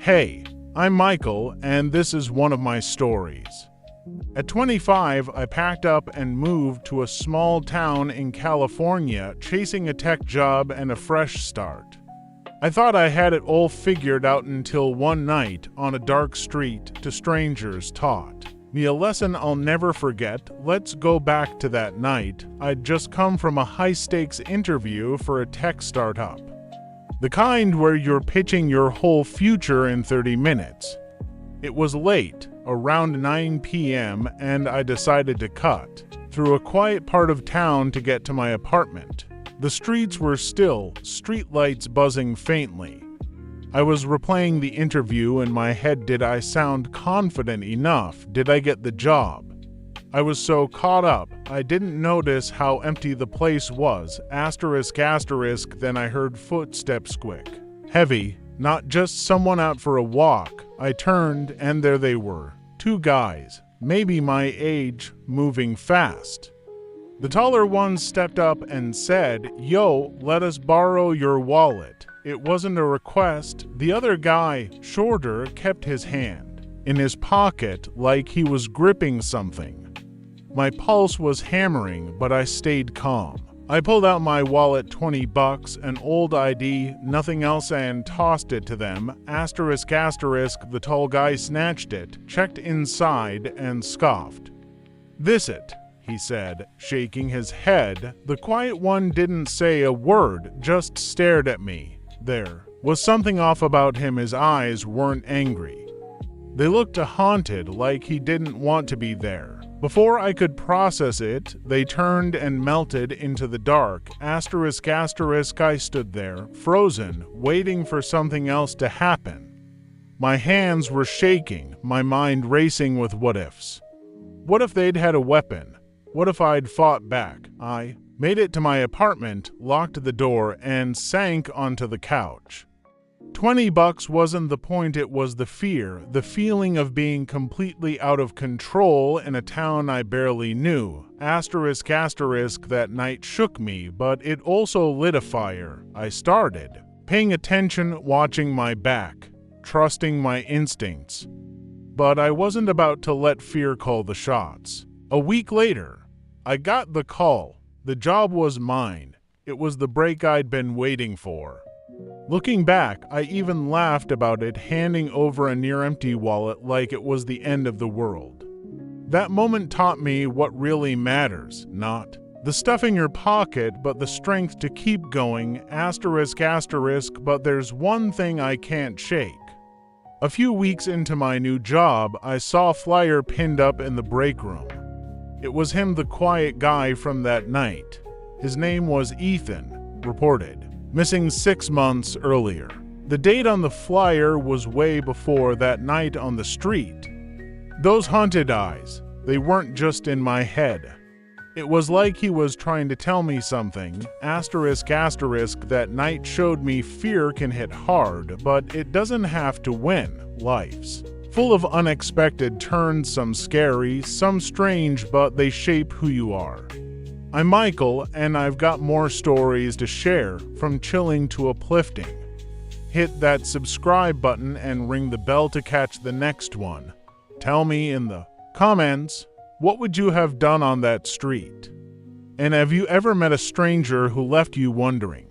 Hey, I'm Michael, and this is one of my stories. At 25, I packed up and moved to a small town in California, chasing a tech job and a fresh start. I thought I had it all figured out until one night on a dark street to strangers taught me a lesson I'll never forget. Let's go back to that night. I'd just come from a high-stakes interview for a tech startup. The kind where you're pitching your whole future in 30 minutes. It was late, around 9 p.m., and I decided to cut through a quiet part of town to get to my apartment. The streets were still, streetlights buzzing faintly. I was replaying the interview in my head. Did I sound confident enough? Did I get the job? I was so caught up, I didn't notice how empty the place was. Then I heard footsteps quick, heavy, not just someone out for a walk. I turned, and there they were. Two guys, maybe my age, moving fast. The taller one stepped up and said, "Yo, let us borrow your wallet." It wasn't a request. The other guy, shorter, kept his hand in his pocket like he was gripping something. My pulse was hammering, but I stayed calm. I pulled out my wallet, $20, an old ID, nothing else, and tossed it to them. The tall guy snatched it, checked inside, and scoffed. "This it," he said, shaking his head. The quiet one didn't say a word, just stared at me. There was something off about him. His eyes weren't angry. They looked haunted, like he didn't want to be there. Before I could process it, they turned and melted into the dark. I stood there, frozen, waiting for something else to happen. My hands were shaking, my mind racing with what-ifs. What if they'd had a weapon? What if I'd fought back? I made it to my apartment, locked the door, and sank onto the couch. $20 wasn't the point, it was the fear, the feeling of being completely out of control in a town I barely knew. That night shook me, but it also lit a fire. I started paying attention, watching my back, trusting my instincts. But I wasn't about to let fear call the shots. A week later, I got the call. The job was mine. It was the break I'd been waiting for. Looking back, I even laughed about it, handing over a near-empty wallet like it was the end of the world. That moment taught me what really matters, not the stuff in your pocket, but the strength to keep going. But there's one thing I can't shake. A few weeks into my new job, I saw a flyer pinned up in the break room. It was him, the quiet guy from that night. His name was Ethan, reported missing 6 months earlier. The date on the flyer was way before that night on the street. Those haunted eyes, they weren't just in my head. It was like he was trying to tell me something. That night showed me fear can hit hard, but it doesn't have to win. Life's full of unexpected turns, some scary, some strange, but they shape who you are. I'm Michael, and I've got more stories to share, from chilling to uplifting. Hit that subscribe button and ring the bell to catch the next one. Tell me in the comments, what would you have done on that street? And have you ever met a stranger who left you wondering,